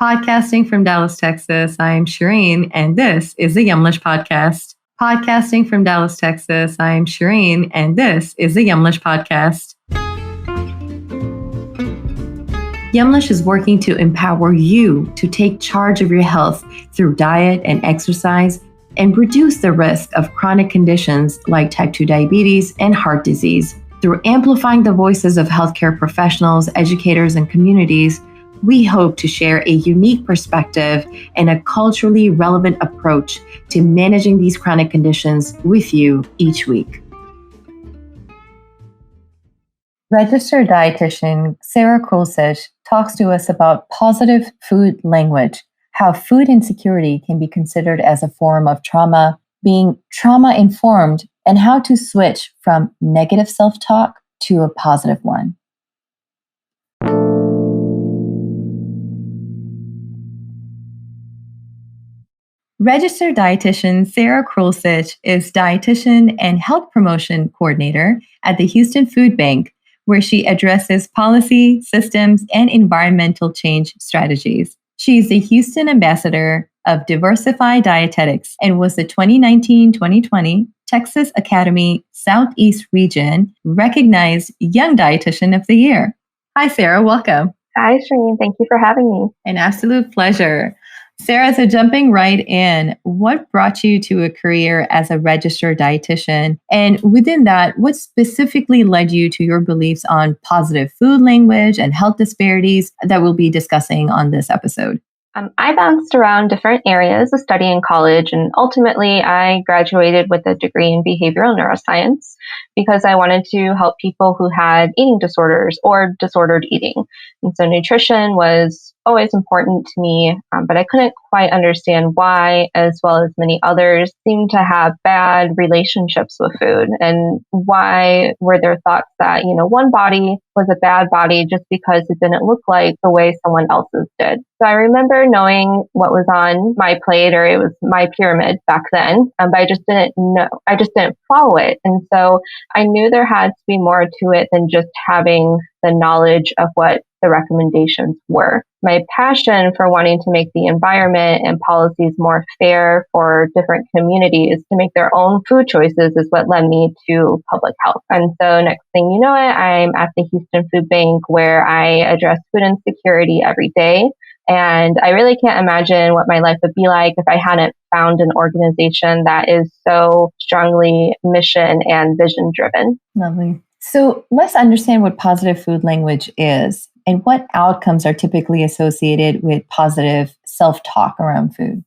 Podcasting from Dallas, Texas, I am Shireen, and this is the Yumlish podcast. Podcasting from Dallas, Texas, I am Shireen, and this is the Yumlish podcast. Yumlish is working to empower you to take charge of your health through diet and exercise and reduce the risk of chronic conditions like type 2 diabetes and heart disease. Through amplifying the voices of healthcare professionals, educators, and communities, we hope to share a unique perspective and a culturally relevant approach to managing these chronic conditions with you each week. Registered Dietitian Sarah Crulcich talks to us about positive food language, how food insecurity can be considered as a form of trauma, being trauma-informed, and how to switch from negative self-talk to a positive one. Registered Dietitian Sarah Crulcich is dietitian and health promotion coordinator at the Houston Food Bank, where she addresses policy, systems, and environmental change strategies. She is the Houston ambassador of Diversify Dietetics and was the 2019-2020 Texas Academy Southeast Region recognized Young Dietitian of the Year. Hi, Sarah. Welcome. Hi, Shireen. Thank you for having me. An absolute pleasure. Sarah, so jumping right in, what brought you to a career as a registered dietitian? And within that, what specifically led you to your beliefs on positive food language and health disparities that we'll be discussing on this episode? I bounced around different areas of study in college, and ultimately I graduated with a degree in behavioral neuroscience because I wanted to help people who had eating disorders or disordered eating. And so nutrition was always important to me, but I couldn't quite understand why, as well as many others, seemed to have bad relationships with food. And why were there thoughts that, one body was a bad body just because it didn't look like the way someone else's did. So I remember knowing what was on my plate, or it was my pyramid back then, but I just didn't know. I just didn't follow it. And so I knew there had to be more to it than just having the knowledge of what the recommendations were. My passion for wanting to make the environment and policies more fair for different communities to make their own food choices is what led me to public health. And so next thing you know I'm at the Houston Food Bank, where I address food insecurity every day. And I really can't imagine what my life would be like if I hadn't found an organization that is so strongly mission and vision driven. Lovely. So let's understand what positive food language is and what outcomes are typically associated with positive self-talk around food.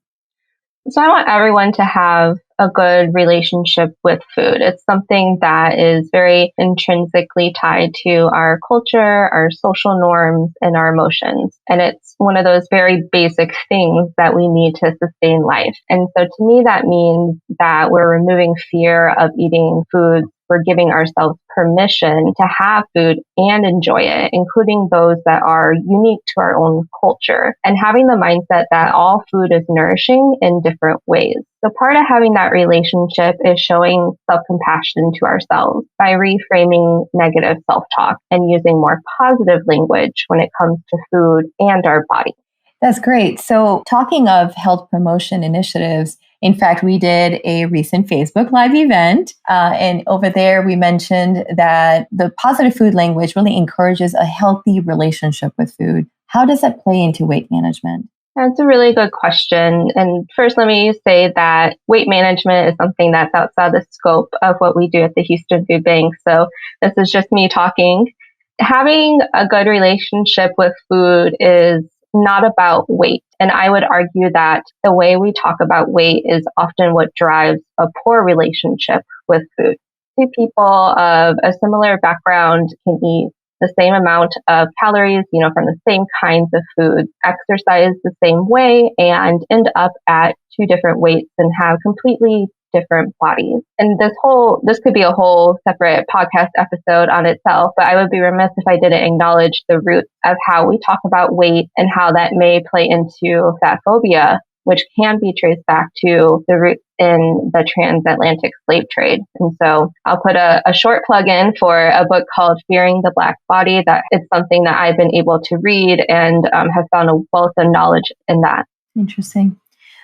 So I want everyone to have a good relationship with food. It's something that is very intrinsically tied to our culture, our social norms, and our emotions. And it's one of those very basic things that we need to sustain life. And so to me, that means that we're removing fear of eating foods. We're giving ourselves permission to have food and enjoy it, including those that are unique to our own culture, and having the mindset that all food is nourishing in different ways. So part of having that relationship is showing self-compassion to ourselves by reframing negative self-talk and using more positive language when it comes to food and our body. That's great. So talking of health promotion initiatives, in fact, we did a recent Facebook Live event, and over there we mentioned that the positive food language really encourages a healthy relationship with food. How does that play into weight management? That's a really good question. And first, let me say that weight management is something that's outside the scope of what we do at the Houston Food Bank. So this is just me talking. Having a good relationship with food is not about weight. And I would argue that the way we talk about weight is often what drives a poor relationship with food. Two people of a similar background can eat the same amount of calories, from the same kinds of foods, exercise the same way, and end up at two different weights and have completely different bodies. And this could be a whole separate podcast episode on itself, but I would be remiss if I didn't acknowledge the roots of how we talk about weight and how that may play into fat phobia, which can be traced back to the roots in the transatlantic slave trade. And so I'll put a short plug in for a book called Fearing the Black Body. That it's something that I've been able to read and have found a wealth of knowledge in that. Interesting.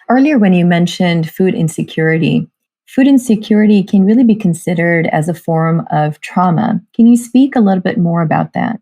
Earlier, when you mentioned food insecurity can really be considered as a form of trauma. Can you speak a little bit more about that?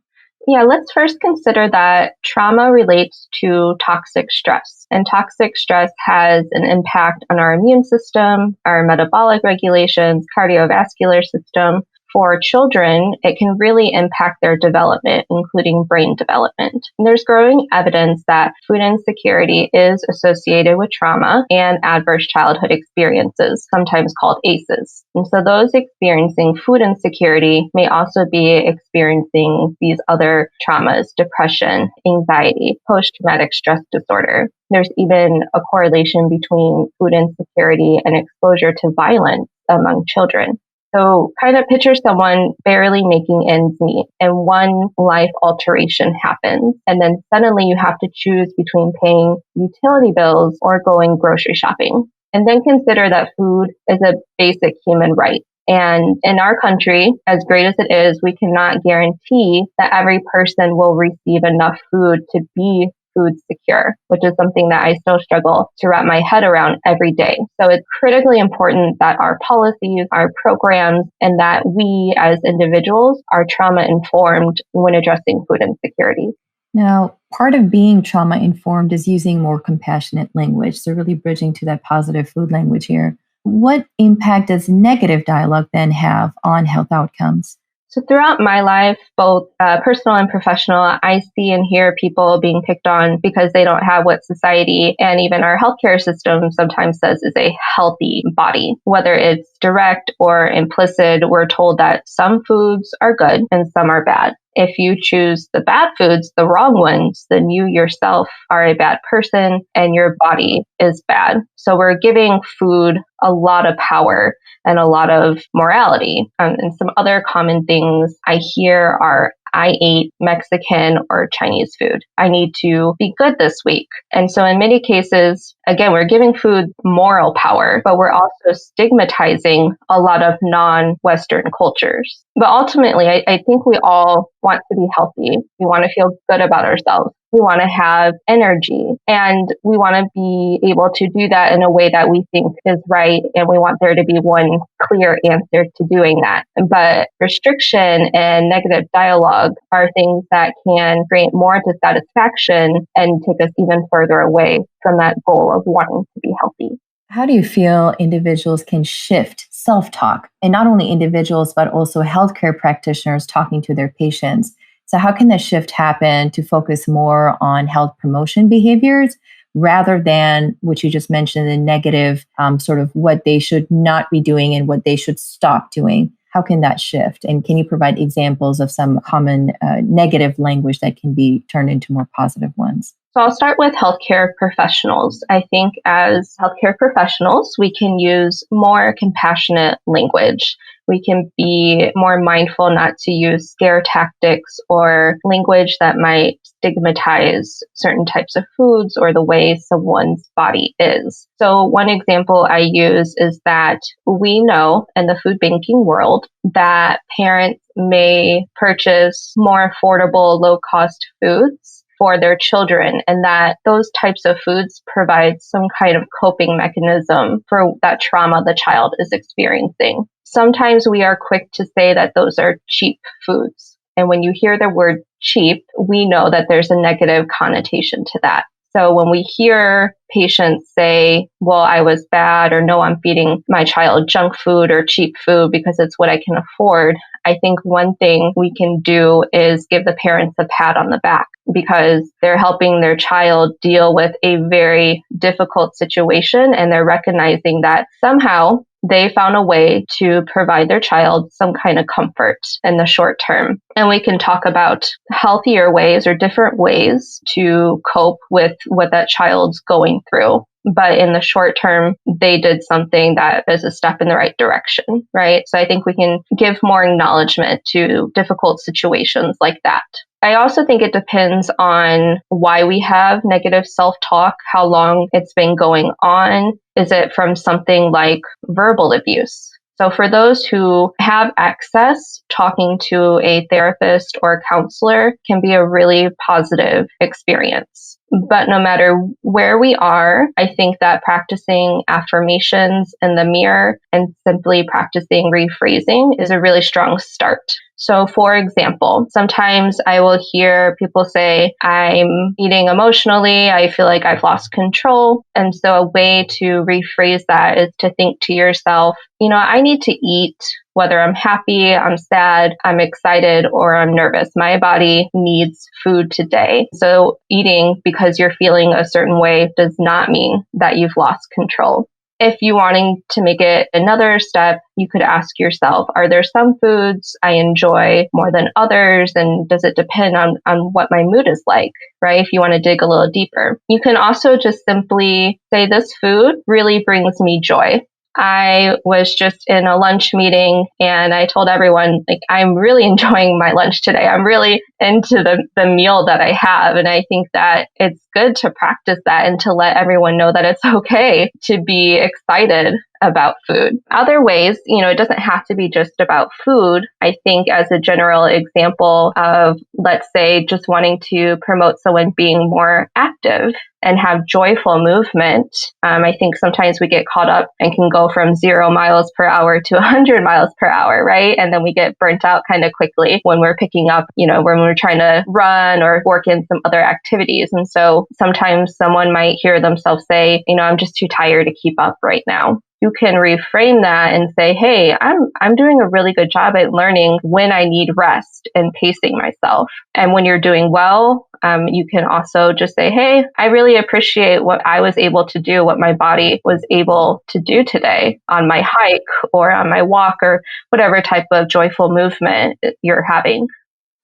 Yeah, let's first consider that trauma relates to toxic stress. And toxic stress has an impact on our immune system, our metabolic regulations, cardiovascular system. For children, it can really impact their development, including brain development. And there's growing evidence that food insecurity is associated with trauma and adverse childhood experiences, sometimes called ACEs. And so those experiencing food insecurity may also be experiencing these other traumas, depression, anxiety, post-traumatic stress disorder. There's even a correlation between food insecurity and exposure to violence among children. So kind of picture someone barely making ends meet and one life alteration happens. And then suddenly you have to choose between paying utility bills or going grocery shopping. And then consider that food is a basic human right. And in our country, as great as it is, we cannot guarantee that every person will receive enough food to be food secure, which is something that I still struggle to wrap my head around every day. So it's critically important that our policies, our programs, and that we as individuals are trauma informed when addressing food insecurity. Now, part of being trauma informed is using more compassionate language. So really bridging to that positive food language here. What impact does negative dialogue then have on health outcomes? So throughout my life, both personal and professional, I see and hear people being picked on because they don't have what society and even our healthcare system sometimes says is a healthy body. Whether it's direct or implicit, we're told that some foods are good and some are bad. If you choose the bad foods, the wrong ones, then you yourself are a bad person and your body is bad. So we're giving food a lot of power and a lot of morality. And some other common things I hear are, I ate Mexican or Chinese food. I need to be good this week. And so in many cases, again, we're giving food moral power, but we're also stigmatizing a lot of non-Western cultures. But ultimately, I think we all want to be healthy. We want to feel good about ourselves. We want to have energy, and we want to be able to do that in a way that we think is right. And we want there to be one clear answer to doing that. But restriction and negative dialogue are things that can create more dissatisfaction and take us even further away from that goal of wanting to be healthy. How do you feel individuals can shift self-talk, and not only individuals, but also healthcare practitioners talking to their patients? So how can that shift happen to focus more on health promotion behaviors rather than what you just mentioned, the negative sort of what they should not be doing and what they should stop doing? How can that shift? And can you provide examples of some common negative language that can be turned into more positive ones? So I'll start with healthcare professionals. I think as healthcare professionals, we can use more compassionate language. We can be more mindful not to use scare tactics or language that might stigmatize certain types of foods or the way someone's body is. So one example I use is that we know in the food banking world that parents may purchase more affordable, low-cost foods for their children, and that those types of foods provide some kind of coping mechanism for that trauma the child is experiencing. Sometimes we are quick to say that those are cheap foods. And when you hear the word cheap, we know that there's a negative connotation to that. So when we hear patients say, well, I was bad, or no, I'm feeding my child junk food or cheap food because it's what I can afford, I think one thing we can do is give the parents a pat on the back because they're helping their child deal with a very difficult situation, and they're recognizing that somehow they found a way to provide their child some kind of comfort in the short term. And we can talk about healthier ways or different ways to cope with what that child's going through. But in the short term, they did something that is a step in the right direction, right? So I think we can give more acknowledgement to difficult situations like that. I also think it depends on why we have negative self-talk, how long it's been going on. Is it from something like verbal abuse? So for those who have access, talking to a therapist or a counselor can be a really positive experience. But no matter where we are, I think that practicing affirmations in the mirror and simply practicing rephrasing is a really strong start. So, for example, sometimes I will hear people say, I'm eating emotionally, I feel like I've lost control. And so, a way to rephrase that is to think to yourself, I need to eat whether I'm happy, I'm sad, I'm excited, or I'm nervous. My body needs food today. So, eating because you're feeling a certain way does not mean that you've lost control. If you wanting to make it another step, you could ask yourself, are there some foods I enjoy more than others? And does it depend on what my mood is like, right? If you want to dig a little deeper. You can also just simply say, this food really brings me joy. I was just in a lunch meeting and I told everyone, like, I'm really enjoying my lunch today. I'm really into the meal that I have. And I think that it's good to practice that and to let everyone know that it's okay to be excited about food. Other ways, it doesn't have to be just about food. I think as a general example of, let's say, just wanting to promote someone being more active and have joyful movement. I think sometimes we get caught up and can go from 0 miles per hour to 100 miles per hour, right? And then we get burnt out kind of quickly when we're picking up, when we're trying to run or work in some other activities. And so sometimes someone might hear themselves say, I'm just too tired to keep up right now. You can reframe that and say, hey, I'm doing a really good job at learning when I need rest and pacing myself. And when you're doing well, you can also just say, hey, I really appreciate what I was able to do, what my body was able to do today on my hike or on my walk or whatever type of joyful movement you're having.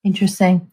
Interesting.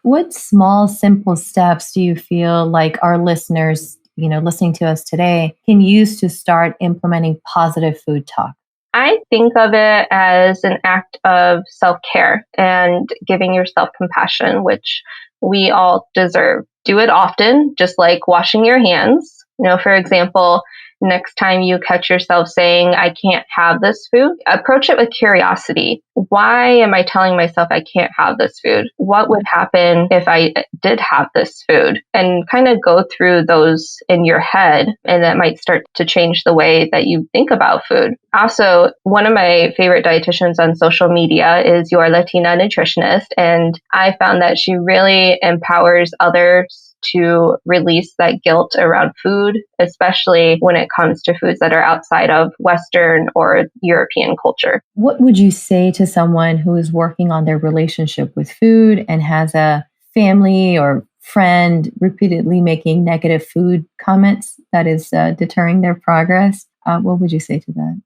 What small, simple steps do you feel like our listeners, listening to us today, can use to start implementing positive food talk? I think of it as an act of self-care and giving yourself compassion, which we all deserve. Do it often, just like washing your hands. For example, next time you catch yourself saying, I can't have this food, approach it with curiosity. Why am I telling myself I can't have this food? What would happen if I did have this food? And kind of go through those in your head, and that might start to change the way that you think about food. Also, one of my favorite dietitians on social media is your Latina nutritionist, and I found that she really empowers others to release that guilt around food, especially when it comes to foods that are outside of Western or European culture. What would you say to someone who is working on their relationship with food and has a family or friend repeatedly making negative food comments that is deterring their progress? What would you say to that?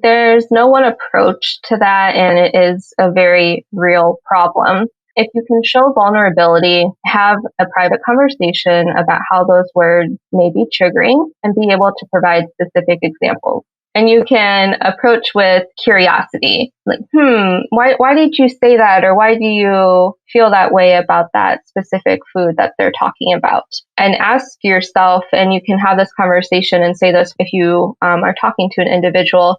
There's no one approach to that, and it is a very real problem. If you can show vulnerability, have a private conversation about how those words may be triggering and be able to provide specific examples. And you can approach with curiosity, like, why did you say that? Or why do you feel that way about that specific food that they're talking about? And ask yourself, and you can have this conversation and say this if you are talking to an individual,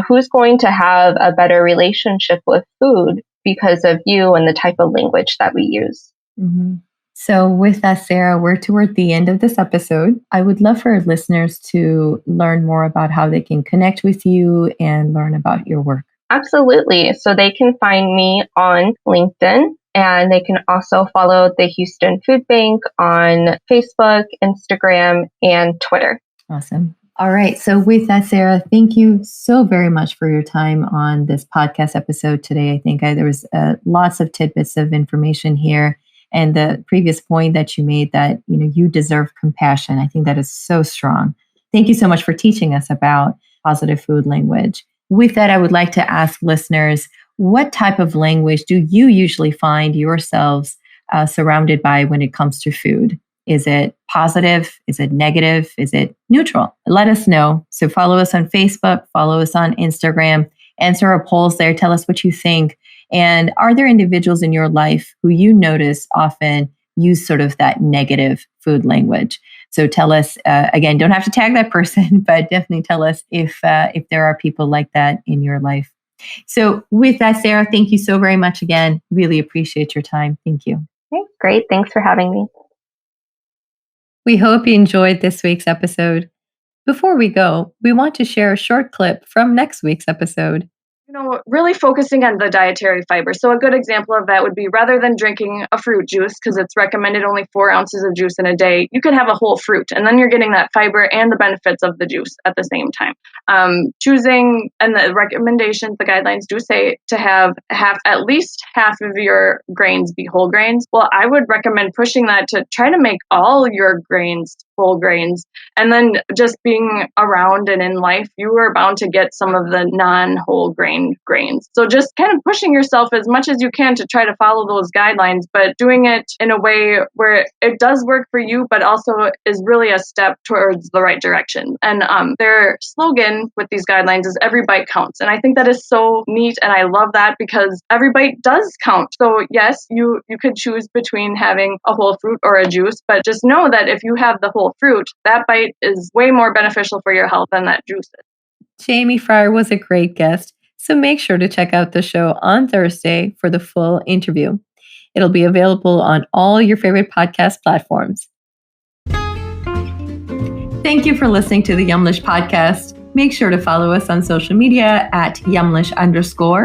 who's going to have a better relationship with food because of you and the type of language that we use. Mm-hmm. So with that, Sarah, we're toward the end of this episode. I would love for listeners to learn more about how they can connect with you and learn about your work. Absolutely. So they can find me on LinkedIn, and they can also follow the Houston Food Bank on Facebook, Instagram, and Twitter. Awesome. All right. So with that, Sarah, thank you so very much for your time on this podcast episode today. I think there was lots of tidbits of information here. And the previous point that you made that, you deserve compassion. I think that is so strong. Thank you so much for teaching us about positive food language. With that, I would like to ask listeners, what type of language do you usually find yourselves surrounded by when it comes to food? Is it positive? Is it negative? Is it neutral? Let us know. So follow us on Facebook, follow us on Instagram, answer our polls there. Tell us what you think. And are there individuals in your life who you notice often use sort of that negative food language? So tell us, again, don't have to tag that person, but definitely tell us if there are people like that in your life. So with that, Sarah, thank you so very much again. Really appreciate your time. Thank you. Okay, great. Thanks for having me. We hope you enjoyed this week's episode. Before we go, we want to share a short clip from next week's episode. Really focusing on the dietary fiber. So a good example of that would be rather than drinking a fruit juice, because it's recommended only 4 ounces of juice in a day, you could have a whole fruit, and then you're getting that fiber and the benefits of the juice at the same time. Choosing, and the recommendations, the guidelines do say to have at least half of your grains be whole grains. Well, I would recommend pushing that to try to make all your grains whole grains. And then just being around and in life, you are bound to get some of the non-whole grains. So just kind of pushing yourself as much as you can to try to follow those guidelines, but doing it in a way where it does work for you, but also is really a step towards the right direction. And their slogan with these guidelines is every bite counts. And I think that is so neat. And I love that because every bite does count. So yes, you could choose between having a whole fruit or a juice, but just know that if you have the whole fruit, that bite is way more beneficial for your health than that juice is. Jamie Fryer was a great guest, so make sure to check out the show on Thursday for the full interview. It'll be available on all your favorite podcast platforms. Thank you for listening to the Yumlish podcast. Make sure to follow us on social media at Yumlish_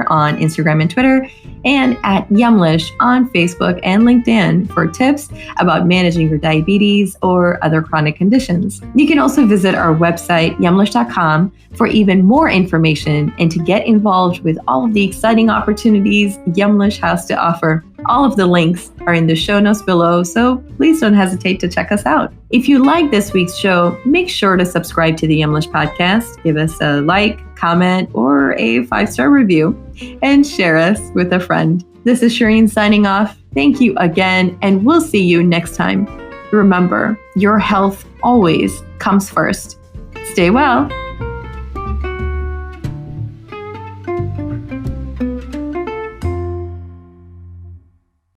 on Instagram and Twitter, and at Yumlish on Facebook and LinkedIn for tips about managing your diabetes or other chronic conditions. You can also visit our website, yumlish.com, for even more information and to get involved with all of the exciting opportunities Yumlish has to offer. All of the links are in the show notes below, so please don't hesitate to check us out. If you like this week's show, make sure to subscribe to the Yumlish podcast, give us a like, comment, or a 5-star review, and share us with a friend. This is Shireen signing off. Thank you again, and we'll see you next time. Remember, your health always comes first. Stay well.